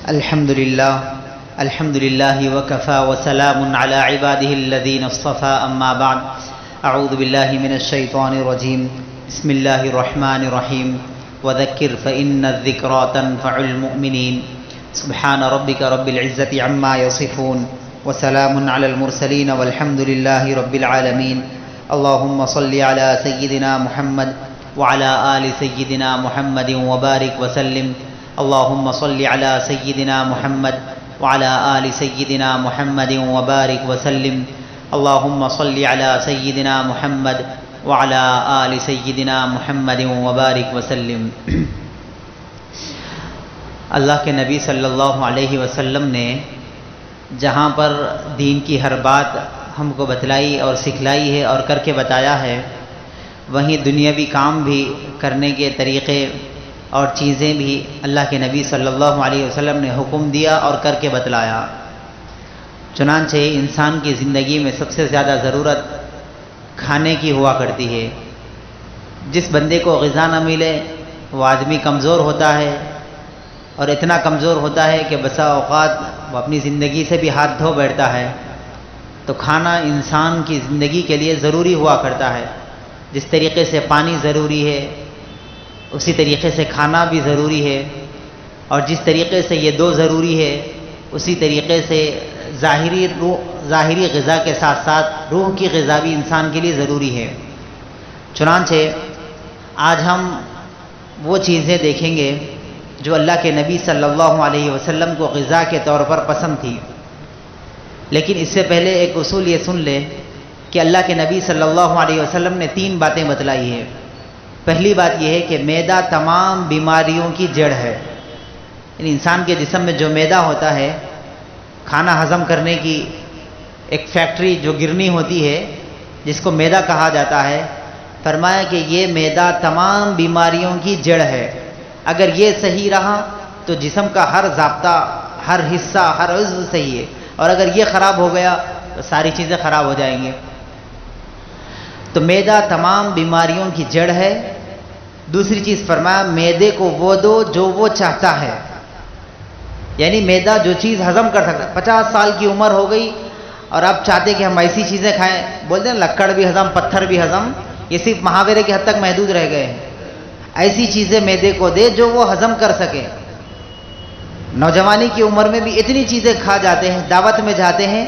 الحمد لله وكفى وسلام على عباده الذين اصطفى أما بعد أعوذ بالله من الشيطان الرجيم بسم الله الرحمن الرحيم وذكر فإن الذكرى تنفع المؤمنين سبحان ربك رب العزة عما يصفون وسلام على المرسلين والحمد لله رب العالمين اللهم صل على سيدنا محمد وعلى آل سيدنا محمد وبارك وسلم اللهم صل على سيدنا محمد وعلى آل سيدنا محمد وبارك وسلم اللهم صل على سيدنا محمد وعلى آل سيدنا محمد وبارك وسلم۔ اللہ کے نبی صلی اللہ علیہ وسلم نے جہاں پر دین کی ہر بات ہم کو بتلائی اور سکھلائی ہے اور کر کے بتایا ہے، وہیں دنیاوی کام بھی کرنے کے طریقے اور چیزیں بھی اللہ کے نبی صلی اللہ علیہ وسلم نے حکم دیا اور کر کے بتلایا۔ چنانچہ انسان کی زندگی میں سب سے زیادہ ضرورت کھانے کی ہوا کرتی ہے۔ جس بندے کو غذا نہ ملے وہ آدمی کمزور ہوتا ہے، اور اتنا کمزور ہوتا ہے کہ بسا اوقات وہ اپنی زندگی سے بھی ہاتھ دھو بیٹھتا ہے۔ تو کھانا انسان کی زندگی کے لیے ضروری ہوا کرتا ہے۔ جس طریقے سے پانی ضروری ہے اسی طریقے سے کھانا بھی ضروری ہے، اور جس طریقے سے یہ دو ضروری ہے اسی طریقے سے ظاہری غذا کے ساتھ ساتھ روح کی غذا بھی انسان کے لیے ضروری ہے۔ چنانچہ آج ہم وہ چیزیں دیکھیں گے جو اللہ کے نبی صلی اللہ علیہ وسلم کو غذا کے طور پر پسند تھی۔ لیکن اس سے پہلے ایک اصول یہ سن لے کہ اللہ کے نبی صلی اللہ علیہ وسلم نے 3 باتیں بتلائی ہیں۔ پہلی بات یہ ہے کہ معدہ تمام بیماریوں کی جڑ ہے، یعنی انسان کے جسم میں جو معدہ ہوتا ہے، کھانا ہضم کرنے کی ایک فیکٹری جو گرنی ہوتی ہے جس کو معدہ کہا جاتا ہے، فرمایا کہ یہ معدہ تمام بیماریوں کی جڑ ہے۔ اگر یہ صحیح رہا تو جسم کا ہر ضابطہ، ہر حصہ، ہر عضو صحیح ہے، اور اگر یہ خراب ہو گیا تو ساری چیزیں خراب ہو جائیں گی۔ تو معدہ تمام بیماریوں کی جڑ ہے۔ دوسری چیز فرمایا معدے کو وہ دو جو وہ چاہتا ہے، یعنی معدہ جو چیز ہضم کر سکتا ہے۔ 50 سال کی عمر ہو گئی اور آپ چاہتے کہ ہم ایسی چیزیں کھائیں، بولتے ہیں لکڑ بھی ہضم، پتھر بھی ہضم، یہ صرف محاورے کی حد تک محدود رہ گئے ہیں۔ ایسی چیزیں معدے کو دے جو وہ ہضم کر سکے۔ نوجوانی کی عمر میں بھی اتنی چیزیں کھا جاتے ہیں، دعوت میں جاتے ہیں،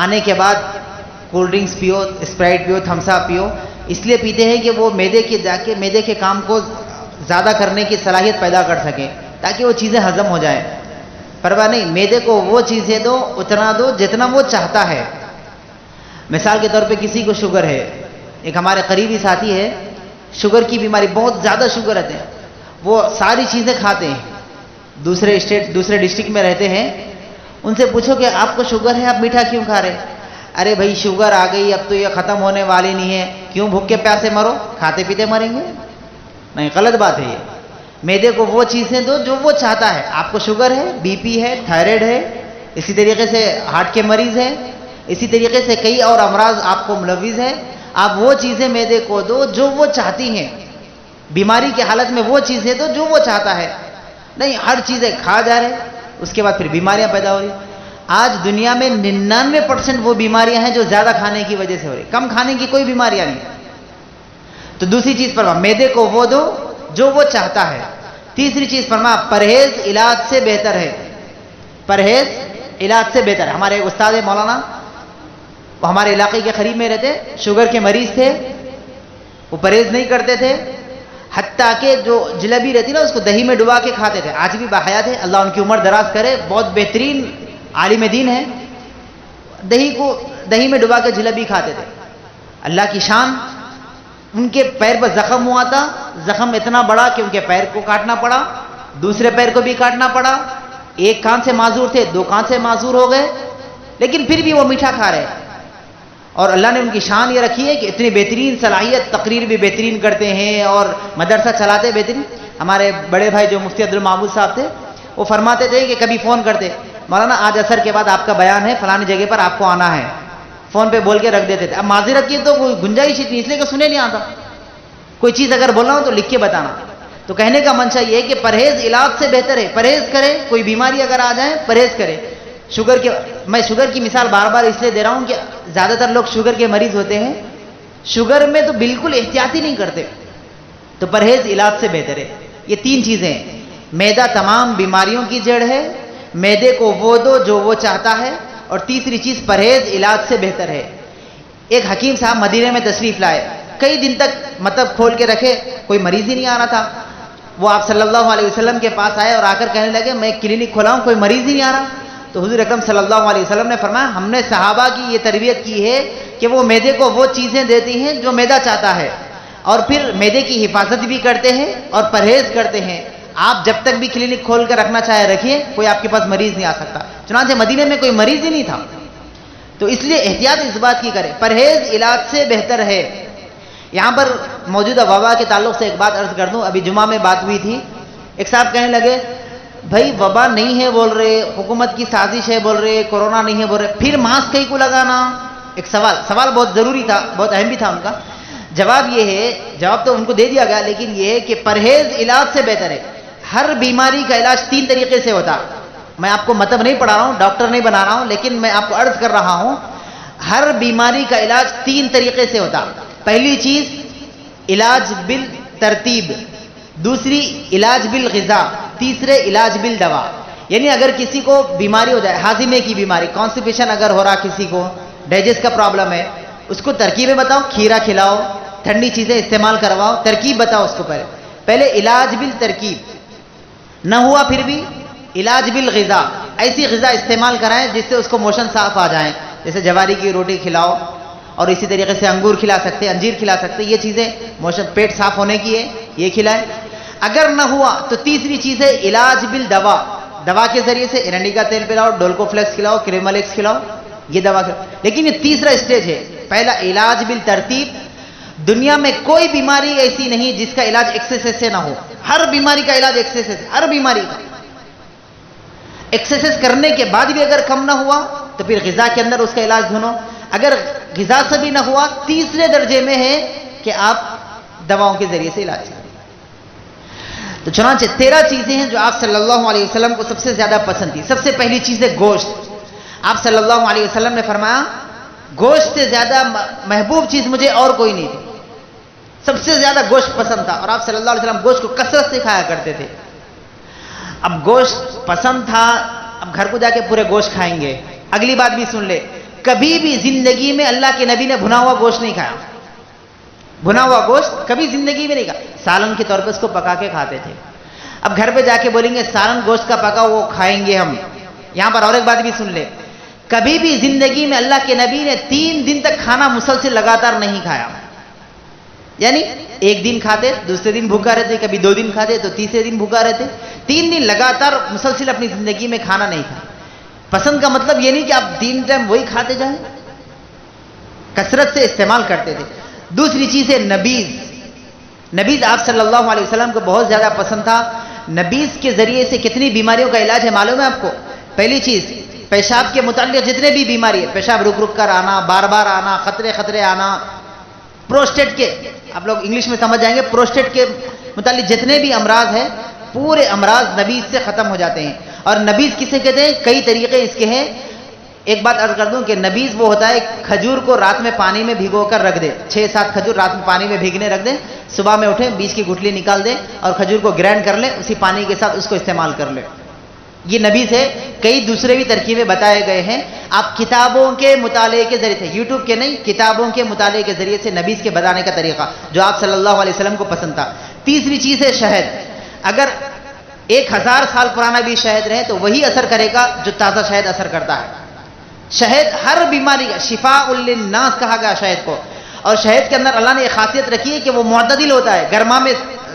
آنے کے بعد کولڈ ڈرنکس پیو، اسپرائٹ پیو، تھمس اپ پیو، اس لیے پیتے ہیں کہ وہ معدے کے کام کو زیادہ کرنے کی صلاحیت پیدا کر سکیں، تاکہ وہ چیزیں ہضم ہو جائیں۔ پرواہ نہیں، معدے کو وہ چیزیں دو، اتنا دو جتنا وہ چاہتا ہے۔ مثال کے طور پہ کسی کو شوگر ہے، ایک ہمارے قریبی ساتھی ہے، شوگر کی بیماری، بہت زیادہ شوگر رہتے ہیں، وہ ساری چیزیں کھاتے ہیں، دوسرے ڈسٹرکٹ میں رہتے ہیں۔ ان سے پوچھو کہ آپ کو شوگر ہے، آپ میٹھا کیوں کھا رہے ہیں؟ ارے بھائی شوگر آ گئی، اب تو یہ ختم ہونے والی نہیں ہے، کیوں بھوک کے پیاسے مرو، کھاتے پیتے مریں گے؟ نہیں، غلط بات ہے یہ۔ معدے کو وہ چیزیں دو جو وہ چاہتا ہے۔ آپ کو شوگر ہے، بی پی ہے، تھائرائیڈ ہے، اسی طریقے سے ہارٹ کے مریض ہیں، اسی طریقے سے کئی اور امراض آپ کو ملوث ہیں، آپ وہ چیزیں معدے کو دو جو وہ چاہتی ہیں۔ بیماری کی حالت میں وہ چیزیں دو جو وہ چاہتا ہے، نہیں ہر چیزیں کھا جا رہے، اس کے بعد پھر بیماریاں پیدا ہو رہی۔ آج دنیا میں 99% وہ بیماریاں ہیں جو زیادہ کھانے کی وجہ سے ہو رہی، کم کھانے کی کوئی بیماریاں نہیں۔ تو دوسری چیز فرما معدے کو وہ دو جو وہ چاہتا ہے۔ تیسری چیز فرما پرہیز علاج سے بہتر ہے، پرہیز علاج سے بہتر ہے۔ ہمارے ایک استاد مولانا، وہ ہمارے علاقے کے قریب میں رہتے، شوگر کے مریض تھے، وہ پرہیز نہیں کرتے تھے، حتیٰ کہ جو جلیبی رہتی نا اس کو دہی میں ڈبا کے کھاتے تھے، آج بھی باحیات ہے، اللہ ان کی عمر دراز کرے، بہت بہترین عالم دین ہے، دہی میں ڈبا کے جلیبی کھاتے تھے۔ اللہ کی شان، ان کے پیر پر زخم ہوا تھا، زخم اتنا بڑا کہ ان کے پیر کو کاٹنا پڑا، دوسرے پیر کو بھی کاٹنا پڑا، ایک کان سے معذور تھے، 2 کان سے معذور ہو گئے، لیکن پھر بھی وہ میٹھا کھا رہے۔ اور اللہ نے ان کی شان یہ رکھی ہے کہ اتنی بہترین صلاحیت، تقریر بھی بہترین کرتے ہیں اور مدرسہ چلاتے بہترین۔ ہمارے بڑے بھائی جو مفتی عبدالمعبود صاحب تھے، وہ فرماتے تھے کہ کبھی فون کرتے، مولانا آج عصر کے بعد آپ کا بیان ہے، فلانی جگہ پر آپ کو آنا ہے، فون پہ بول کے رکھ دیتے تھے۔ اب معذرت کی تو کوئی گنجائش نہیں، اس لیے کہ سنے نہیں آتا، کوئی چیز اگر بولنا ہو تو لکھ کے بتانا۔ تو کہنے کا منشا یہ ہے کہ پرہیز علاج سے بہتر ہے. پرہیز کرے, کوئی بیماری اگر آ جائے پرہیز کرے. میں شوگر کی مثال بار بار اس لیے دے رہا ہوں کہ زیادہ تر لوگ شوگر کے مریض ہوتے ہیں, شوگر میں تو بالکل احتیاط ہی نہیں کرتے. تو پرہیز علاج سے بہتر ہے. یہ تین چیزیں ہیں. معدہ تمام بیماریوں کی جڑ ہے, معدے کو وہ دو جو وہ چاہتا ہے, اور تیسری چیز پرہیز علاج سے بہتر ہے. ایک حکیم صاحب مدینے میں تشریف لائے, کئی دن تک مطلب کھول کے رکھے, کوئی مریض ہی نہیں آ رہا تھا. وہ آپ صلی اللہ علیہ وسلم کے پاس آئے اور آ کر کہنے لگے میں کلینک کھولا ہوں, کوئی مریض ہی نہیں آ رہا. تو حضور اکرم صلی اللہ علیہ وسلم نے فرمایا ہم نے صحابہ کی یہ تربیت کی ہے کہ وہ معدے کو وہ چیزیں دیتی ہیں جو معدہ چاہتا ہے, اور پھر معدے کی حفاظت بھی کرتے ہیں اور پرہیز کرتے ہیں. آپ جب تک بھی کلینک کھول کر رکھنا چاہے رکھیے, کوئی آپ کے پاس مریض نہیں آ سکتا. چنانچہ مدینے میں کوئی مریض ہی نہیں تھا. تو اس لیے احتیاط اس بات کی کرے, پرہیز علاج سے بہتر ہے. یہاں پر موجودہ وبا کے تعلق سے ایک بات عرض کر دوں. ابھی جمعہ میں بات ہوئی تھی, ایک صاحب کہنے لگے بھائی وبا نہیں ہے بول رہے, حکومت کی سازش ہے بول رہے, کورونا نہیں ہے بول رہے, پھر ماسک کہیں کو لگانا. ایک سوال بہت ضروری تھا, بہت اہم بھی تھا ان کا. جواب یہ ہے, جواب تو ان کو دے دیا گیا, لیکن یہ ہے کہ پرہیز علاج سے بہتر ہے. ہر بیماری کا علاج تین طریقے سے ہوتا. میں آپ کو مطلب نہیں پڑھا رہا ہوں, ڈاکٹر نہیں بنا رہا ہوں, لیکن میں آپ کو عرض کر رہا ہوں ہر بیماری کا علاج تین طریقے سے ہوتا. پہلی چیز علاج بالترتیب, دوسری علاج بالغذا, تیسرے علاج بالدوا. یعنی اگر کسی کو بیماری ہو جائے, ہاضمے کی بیماری, کانسٹیپیشن اگر ہو رہا کسی کو, ڈائجسٹ کا پرابلم ہے, اس کو ترکیبیں بتاؤ, کھیرا کھلاؤ, ٹھنڈی چیزیں استعمال کرواؤ, ترکیب بتاؤ اس کو. پہلے علاج بالترکیب, نہ ہوا پھر بھی علاج بالغذا, ایسی غذا استعمال کرائیں جس سے اس کو موشن صاف آ جائیں. جیسے جواری کی روٹی کھلاؤ, اور اسی طریقے سے انگور کھلا سکتے, انجیر کھلا سکتے, یہ چیزیں موشن پیٹ صاف ہونے کی ہے, یہ کھلائیں. اگر نہ ہوا تو تیسری چیز ہے علاج بالدوا, دوا کے ذریعے سے ایرنڈی کا تیل پلاؤ, ڈولکو فلیکس کھلاؤ, کریملیکس کھلاؤ, یہ دوا کھلاؤ. لیکن یہ تیسرا اسٹیج ہے. پہلا علاج بالترتیب, دنیا میں کوئی بیماری ایسی نہیں جس کا علاج ایکسرسائز سے نہ ہو. ہر بیماری کا علاج ایکسرسائز, ہر بیماری کا. ایکسرسائز کرنے کے بعد بھی اگر کم نہ ہوا تو پھر غذا کے اندر اس کا علاج ڈھونڈو. اگر غذا سے بھی نہ ہوا, تیسرے درجے میں ہے کہ آپ دواؤں کے ذریعے سے علاج کریں. تو چنانچہ 13 چیزیں ہیں جو آپ صلی اللہ علیہ وسلم کو سب سے زیادہ پسند تھی. سب سے پہلی چیز ہے گوشت. آپ صلی اللہ علیہ وسلم نے فرمایا گوشت سے زیادہ محبوب چیز مجھے اور کوئی نہیں تھی. سب سے زیادہ گوشت پسند تھا, اور آپ صلی اللہ علیہ وسلم گوشت کو کثرت سے کھایا کرتے تھے. اب گوشت پسند تھا, اب گھر کو جا کے پورے گوشت کھائیں گے. اگلی بات بھی سن لے, کبھی بھی زندگی میں اللہ کے نبی نے بھنا ہوا گوشت نہیں کھایا. بھنا ہوا گوشت کبھی زندگی میں نہیں کھایا. سالن کے طور پہ اس کو پکا کے کھاتے تھے. اب گھر پہ جا کے بولیں گے سالن گوشت کا پکا وہ کھائیں گے ہم. یہاں پر اور ایک بات بھی سن لے, کبھی بھی زندگی میں اللہ کے نبی نے 3 دن تک کھانا مسلسل لگاتار نہیں کھایا. یعنی ایک دن کھاتے, دوسرے دن بھوکا رہتے, کبھی 2 دن کھاتے تو تیسرے دن بھوکا رہتے. 3 دن لگاتار مسلسل اپنی زندگی میں کھانا نہیں کھایا. پسند کا مطلب یہ نہیں کہ آپ 3 ٹائم وہی کھاتے جائیں, کثرت سے استعمال کرتے تھے. دوسری چیز ہے نبیذ. نبیذ آپ صلی اللہ علیہ وسلم کو بہت زیادہ پسند تھا. نبیذ کے ذریعے سے کتنی بیماریوں کا علاج ہے معلوم ہے آپ کو؟ پہلی چیز پیشاب کے متعلق جتنے بھی بیماری ہے, پیشاب رک رک کر آنا, بار بار آنا, خطرے آنا, پروسٹیٹ کے, آپ لوگ انگلش میں سمجھ جائیں گے, پروسٹیٹ کے متعلق جتنے بھی امراض ہیں پورے امراض نبیذ سے ختم ہو جاتے ہیں. اور نبیذ کسے کہتے ہیں؟ کئی طریقے اس کے ہیں. ایک بات عرض کر دوں کہ نبیذ وہ ہوتا ہے کھجور کو رات میں پانی میں بھگو کر رکھ دے, 6-7 کھجور رات میں پانی میں بھیگنے رکھ دیں, صبح میں اٹھیں, بیچ کی گٹلی نکال دیں اور کھجور کو گرائنڈ کر لیں, اسی پانی کے ساتھ اس کو استعمال کر لیں. یہ نبیذ ہے. کئی دوسرے بھی ترکیبیں بتائے گئے ہیں. آپ کتابوں کے مطالعے کے ذریعے سے, یوٹیوب کے نہیں, کتابوں کے مطالعے کے ذریعے سے نبیذ کے بتانے کا طریقہ جو آپ صلی اللہ علیہ وسلم کو پسند تھا. تیسری چیز ہے شہد. اگر 1000 سال پرانا بھی شہد رہے تو وہی اثر کرے گا جو تازہ شہد اثر کرتا ہے. شہد ہر بیماری کا شفاء للناس کہا گیا شہد کو. اور شہد کے اندر اللہ نے ایک خاصیت رکھی ہے کہ وہ معتدل ہوتا ہے. گرما میں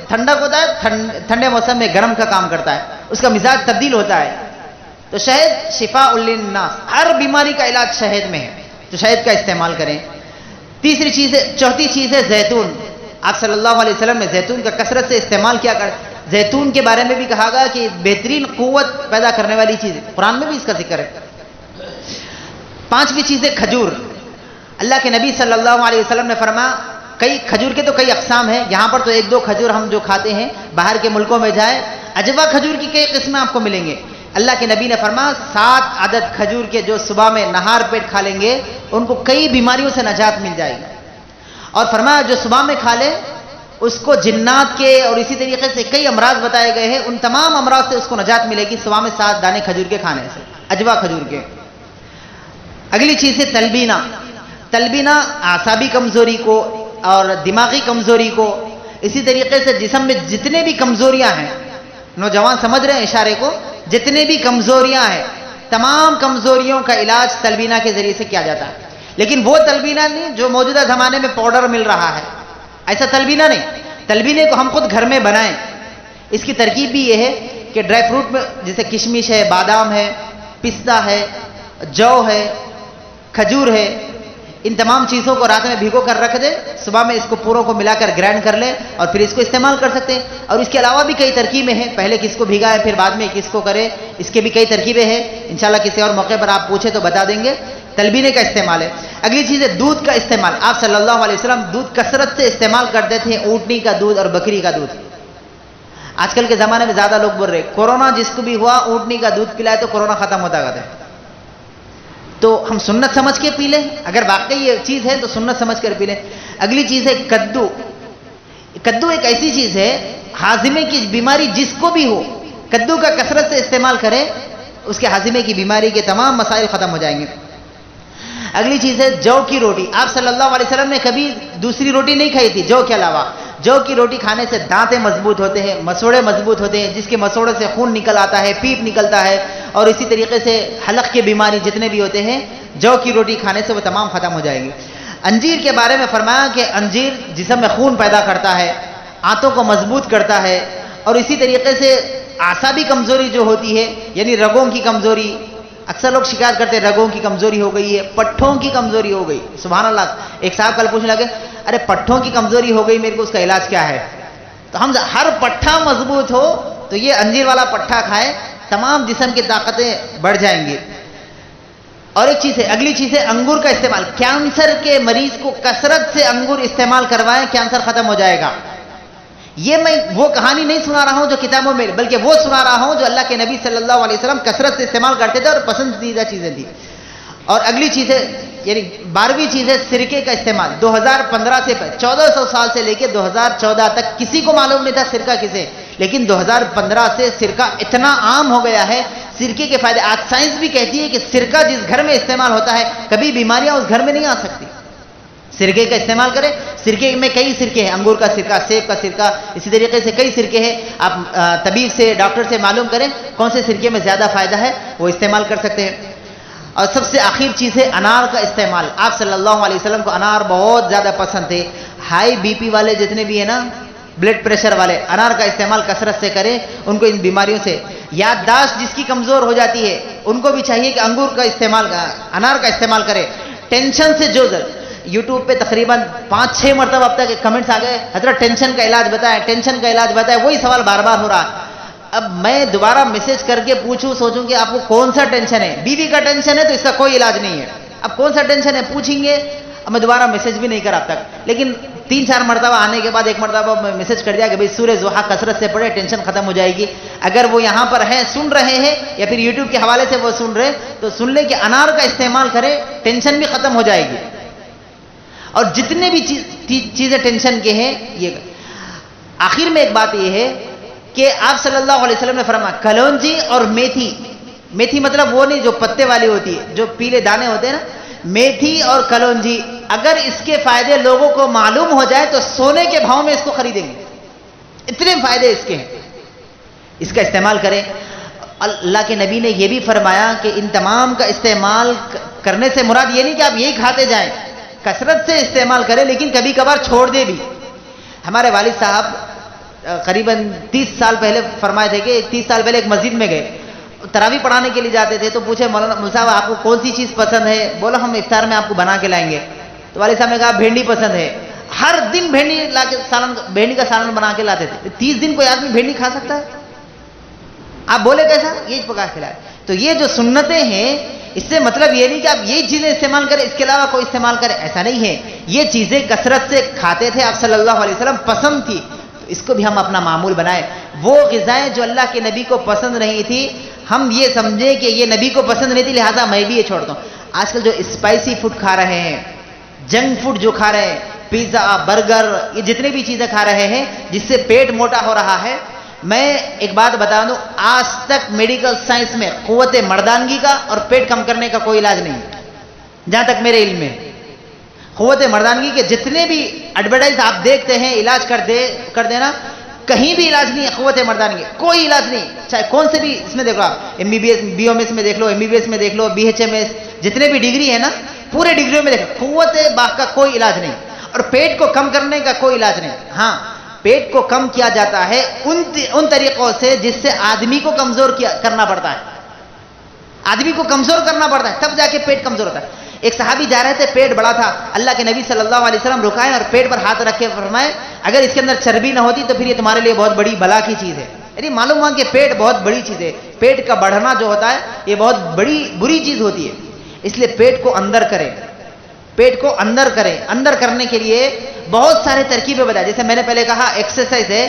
ٹھنڈک ہوتا ہے, ٹھنڈے موسم میں گرم کا کام کرتا ہے, اس کا مزاج تبدیل ہوتا ہے. تو شہد شفاء للناس, ہر بیماری کا علاج شہد میں ہے, تو شہد کا استعمال کریں. تیسری چیز ہے, چوتھی چیز ہے زیتون. آپ صلی اللہ علیہ وسلم نے زیتون کا کثرت سے استعمال کیا کر. زیتون کے بارے میں بھی کہا گیا کہ بہترین قوت پیدا کرنے والی چیز ہے, قرآن میں بھی اس کا ذکر ہے. پانچویں چیز ہے کھجور. اللہ کے نبی صلی اللہ علیہ وسلم نے فرمایا کئی کھجور کے تو کئی اقسام ہیں، یہاں پر تو ایک دو کھجور ہم جو کھاتے ہیں، باہر کے ملکوں میں جائیں عجوا کھجور کی کئی قسمیں آپ کو ملیں گے. اللہ کے نبی نے فرمایا 7 عدد کھجور کے جو صبح میں نہار پیٹ کھا لیں گے ان کو کئی بیماریوں سے نجات مل جائے گی. اور فرمایا جو صبح میں کھا لے اس کو جنات کے اور اسی طریقے سے کئی امراض بتائے گئے ہیں، ان تمام امراض سے اس کو نجات ملے گی صبح میں 7 دانے کھجور کے کھانے سے، عجوا کھجور کے. اگلی چیز ہے تلبینہ. تلبینہ اعصابی کمزوری کو اور دماغی کمزوری کو، اسی طریقے سے جسم میں جتنے بھی کمزوریاں ہیں، نوجوان سمجھ رہے ہیں اشارے کو، جتنے بھی کمزوریاں ہیں تمام کمزوریوں کا علاج تلبینہ کے ذریعے سے کیا جاتا ہے. لیکن وہ تلبینہ نہیں جو موجودہ زمانے میں پاؤڈر مل رہا ہے، ایسا تلبینہ نہیں. تلبینے کو ہم خود گھر میں بنائیں. اس کی ترکیب بھی یہ ہے کہ ڈرائی فروٹ میں جیسے کشمش ہے، بادام ہے، پستہ ہے، جو ہے، کھجور ہے، ان تمام چیزوں کو رات میں بھگو کر رکھ دیں، صبح میں اس کو پوروں کو ملا کر گرائنڈ کر لیں اور پھر اس کو استعمال کر سکتے ہیں. اور اس کے علاوہ بھی کئی ترکیبیں ہیں، پہلے کس کو بھگائیں پھر بعد میں کس کو کرے، اس کے بھی کئی ترکیبیں ہیں. انشاءاللہ کسی اور موقع پر آپ پوچھیں تو بتا دیں گے. تلبینے کا استعمال ہے. اگلی چیز ہے دودھ کا استعمال. آپ صلی اللہ علیہ وسلم دودھ کثرت سے استعمال کرتے تھے، اونٹنی کا دودھ اور بکری کا دودھ. آج کل کے زمانے میں زیادہ لوگ بول رہے کورونا جس کو بھی ہوا اونٹنی کا دودھ پلائے تو کورونا ختم ہوتا ہے. تو ہم سنت سمجھ کے پی لیں، اگر واقعی یہ چیز ہے تو سنت سمجھ کر پی لیں. اگلی چیز ہے کدو. کدو ایک ایسی چیز ہے ہاضمے کی بیماری جس کو بھی ہو، کدو کا کثرت سے استعمال کریں، اس کے ہاضمے کی بیماری کے تمام مسائل ختم ہو جائیں گے. اگلی چیز ہے جو کی روٹی. آپ صلی اللہ علیہ وسلم نے کبھی دوسری روٹی نہیں کھائی تھی جو کے علاوہ. جو کی روٹی کھانے سے دانتیں مضبوط ہوتے ہیں، مسوڑے مضبوط ہوتے ہیں، جس کے مسوڑے سے خون نکل آتا ہے، پیپ نکلتا ہے، اور اسی طریقے سے حلق کے بیماری جتنے بھی ہوتے ہیں جو کی روٹی کھانے سے وہ تمام ختم ہو جائیں گے. انجیر کے بارے میں فرمایا کہ انجیر جسم میں خون پیدا کرتا ہے، آنتوں کو مضبوط کرتا ہے، اور اسی طریقے سے اعصابی کمزوری جو ہوتی ہے یعنی رگوں کی کمزوری، اکثر لوگ شکایت کرتے ہیں رگوں کی کمزوری ہو گئی ہے، پٹھوں کی کمزوری ہو گئی. سبحان اللہ. ایک صاحب کل پوچھنے لگے ارے پٹھوں کی کمزوری ہو گئی میرے کو، اس کا علاج کیا ہے؟ تو ہم ہر پٹھا مضبوط ہو تو یہ انجیر والا پٹھا کھائیں، تمام جسم کی طاقتیں بڑھ جائیں گی. اور ایک چیز ہے، اگلی چیز ہے انگور کا استعمال. کینسر کے مریض کو کثرت سے انگور استعمال کروائیں، کینسر ختم ہو جائے گا. یہ میں وہ کہانی نہیں سنا رہا ہوں جو کتابوں میں، بلکہ وہ سنا رہا ہوں جو اللہ کے نبی صلی اللہ علیہ وسلم کثرت سے استعمال کرتے تھے اور پسندیدہ چیزیں تھی. اور اگلی چیز ہے یعنی 12ویں چیز ہے سرکے کا استعمال. 2015 سے 1400 سال سے لے کے 2014 تک کسی کو معلوم نہیں تھا سرکہ کسے، لیکن 2015 سے سرکہ اتنا عام ہو گیا ہے. سرکے کے فائدے آج سائنس بھی کہتی ہے کہ سرکہ جس گھر میں استعمال ہوتا ہے کبھی بیماریاں اس گھر میں نہیں آ سکتی. سرکے کا استعمال کریں. سرکے میں کئی سرکے ہیں، انگور کا سرکہ، سیب کا سرکہ، اسی طریقے سے کئی سرکے ہیں. آپ طبیب سے، ڈاکٹر سے معلوم کریں کون سے سرکے میں زیادہ فائدہ ہے، وہ استعمال کر سکتے ہیں. اور سب سے آخر چیز ہے انار کا استعمال. آپ صلی اللہ علیہ وسلم کو انار بہت زیادہ پسند تھے. ہائی بی پی والے جتنے بھی ہیں نا، بلڈ پریشر والے، انار کا استعمال کثرت سے کریں، ان کو ان بیماریوں سے. یادداشت جس کی کمزور ہو جاتی ہے ان کو بھی چاہیے کہ انگور کا استعمال، انار کا استعمال کریں. ٹینشن سے جو یوٹیوب پہ تقریباً 5-6 مرتبہ اب تک کمنٹس آ گئے حضرت ٹینشن کا علاج بتائیں، ٹینشن کا علاج بتائیں، وہی سوال بار بار ہو رہا. اب میں دوبارہ میسج کر کے پوچھوں، سوچوں کہ آپ کو کون سا ٹینشن ہے. بیوی کا ٹینشن ہے تو اس کا کوئی علاج نہیں ہے. اب کون سا ٹینشن ہے پوچھیں گے. اب میں دوبارہ میسج بھی نہیں کرا اب تک، لیکن 3-4 مرتبہ آنے کے بعد ایک مرتبہ میں میسج کر دیا کہ بھائی سورہ ضحیٰ کثرت سے پڑھے، ٹینشن ختم ہو جائے گی. اگر وہ یہاں پر ہیں سن رہے ہیں یا پھر یوٹیوب کے حوالے سے وہ سن رہے تو سن لیں کہ انار کا استعمال کریں، ٹینشن بھی ختم ہو جائے گی. اور جتنے بھی چیزیں ٹینشن کے ہیں یہ. آخر میں ایک بات یہ ہے کہ آپ صلی اللہ علیہ وسلم نے فرمایا کلونجی اور میتھی. میتھی مطلب وہ نہیں جو پتے والی ہوتی ہے، جو پیلے دانے ہوتے ہیں نا، میتھی اور کلونجی اگر اس کے فائدے لوگوں کو معلوم ہو جائے تو سونے کے بھاؤ میں اس کو خریدیں گے. اتنے فائدے اس کے ہیں، اس کا استعمال کریں. اللہ کے نبی نے یہ بھی فرمایا کہ ان تمام کا استعمال کرنے سے مراد یہ نہیں کہ آپ یہی کھاتے جائیں، کثرت سے استعمال کریں، لیکن کبھی کبھار چھوڑ دے بھی. ہمارے والد صاحب قریباً 30 سال پہلے فرمائے تھے کہ 30 سال پہلے ایک مسجد میں گئے، تراویح پڑھانے کے لیے جاتے تھے تو پوچھے مولانا صاحب آپ کو کون سی چیز پسند ہے؟ بولا ہم افطار میں آپ کو بنا کے لائیں گے. تو والد صاحب نے کہا بھنڈی پسند ہے. ہر دن بھنڈی لا کے سالن، بھنڈی کا سالن بنا کے لاتے تھے. 30 دن کوئی آدمی بھنڈی کھا سکتا ہے؟ آپ بولے کیسا؟ یہ پکا کھلائے. تو یہ جو سنتیں ہیں اس سے مطلب یہ نہیں کہ آپ یہی چیزیں استعمال کریں، اس کے علاوہ کوئی استعمال کریں، ایسا نہیں ہے. یہ چیزیں کثرت سے کھاتے تھے آپ صلی اللہ علیہ وسلم، پسند تھی، تو اس کو بھی ہم اپنا معمول بنائیں. وہ غذائیں جو اللہ کے نبی کو پسند نہیں تھی، ہم یہ سمجھیں کہ یہ نبی کو پسند نہیں تھی لہٰذا میں بھی یہ چھوڑتا ہوں. آج کل جو اسپائسی فوڈ کھا رہے ہیں، جنک فوڈ جو کھا رہے ہیں، پیزا، برگر، یہ جتنے بھی چیزیں کھا رہے ہیں جس سے پیٹ موٹا ہو رہا ہے، میں ایک بات بتا دوں، آج تک میڈیکل سائنس میں قوت مردانگی کا اور پیٹ کم کرنے کا کوئی علاج نہیں. جہاں تک میرے علم میں قوت مردانگی کے جتنے بھی ایڈورٹائز آپ دیکھتے ہیں، علاج کر دینا، کہیں بھی علاج نہیں ہے قوت مردانگی، کوئی علاج نہیں. چاہے کون سے بھی اس میں دیکھو آپ، MBBS BOMS میں دیکھ لو، MBBS میں دیکھ لو، BHMS، جتنے بھی ڈگری ہے نا، پورے ڈگریوں میں دیکھو، قوت باغ کا کوئی علاج نہیں، اور پیٹ کو کم کرنے کا کوئی علاج نہیں. ہاں، پیٹ کو کم کیا جاتا ہے ان طریقوں سے جس سے آدمی کو کمزور کرنا پڑتا ہے، آدمی کو کمزور کرنا پڑتا ہے، تب جا کے پیٹ کمزور ہوتا ہے. ایک صحابی جا رہے تھے، پیٹ بڑا تھا، اللہ کے نبی صلی اللہ علیہ وسلم رکائے اور پیٹ پر ہاتھ رکھ کے فرمائے اگر اس کے اندر چربی نہ ہوتی تو پھر یہ تمہارے لیے بہت بڑی بلا کی چیز ہے. یعنی معلوم ہوا کہ پیٹ بہت بڑی چیز ہے، پیٹ کا بڑھنا جو ہوتا ہے یہ بہت بری چیز ہوتی ہے. اس لیے پیٹ کو اندر کریں، پیٹ کو اندر کریں. اندر کرنے کے لیے بہت سارے ترکیبیں بتائیں. جیسے میں نے پہلے کہا ایکسرسائز ہے،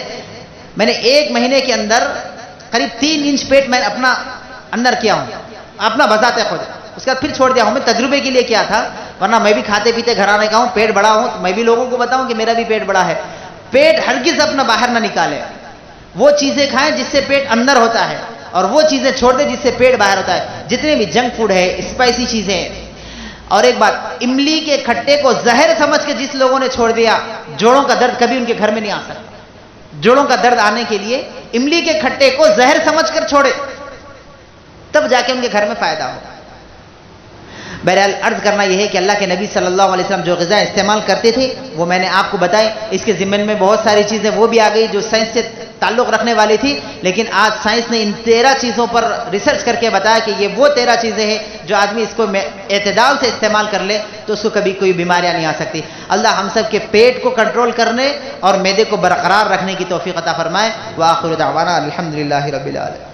میں نے 1 مہینے کے اندر قریب 3 انچ پیٹ میں اپنا اندر کیا ہوں، اپنا بذات خود. اس کے بعد پھر چھوڑ دیا ہوں، میں تجربے کے لیے کیا تھا، ورنہ میں بھی کھاتے پیتے گھر آنے کا ہوں، پیٹ بڑا ہوں تو میں بھی لوگوں کو بتاؤں کہ میرا بھی پیٹ بڑا ہے. پیٹ ہرگز اپنا باہر نہ نکالے، وہ چیزیں کھائیں جس سے پیٹ اندر ہوتا ہے، اور وہ چیزیں چھوڑ دیں جس سے پیٹ باہر ہوتا ہے. جتنے بھی جنک فوڈ ہے، اسپائسی چیزیں ہیں. اور ایک بات، املی کے کھٹے کو زہر سمجھ کے جس لوگوں نے چھوڑ دیا، جوڑوں کا درد کبھی ان کے گھر میں نہیں آ سکتا. جوڑوں کا درد آنے کے لیے املی کے کھٹے کو زہر سمجھ کر چھوڑے، تب جا کے ان کے گھر میں فائدہ ہو. بہرحال عرض کرنا یہ ہے کہ اللہ کے نبی صلی اللہ علیہ وسلم جو غذائیں استعمال کرتے تھے وہ میں نے آپ کو بتائی. اس کے ضمن میں بہت ساری چیزیں وہ بھی آ گئی جو سائنس سے تعلق رکھنے والی تھی، لیکن آج سائنس نے ان 13 چیزوں پر ریسرچ کر کے بتایا کہ یہ وہ 13 چیزیں ہیں جو آدمی اس کو اعتدال سے استعمال کر لے تو اس کو کبھی کوئی بیماریاں نہیں آ سکتی. اللہ ہم سب کے پیٹ کو کنٹرول کرنے اور معدے کو برقرار رکھنے کی توفیق عطا فرمائے. وآخر دعوانا الحمدللہ رب العالمین.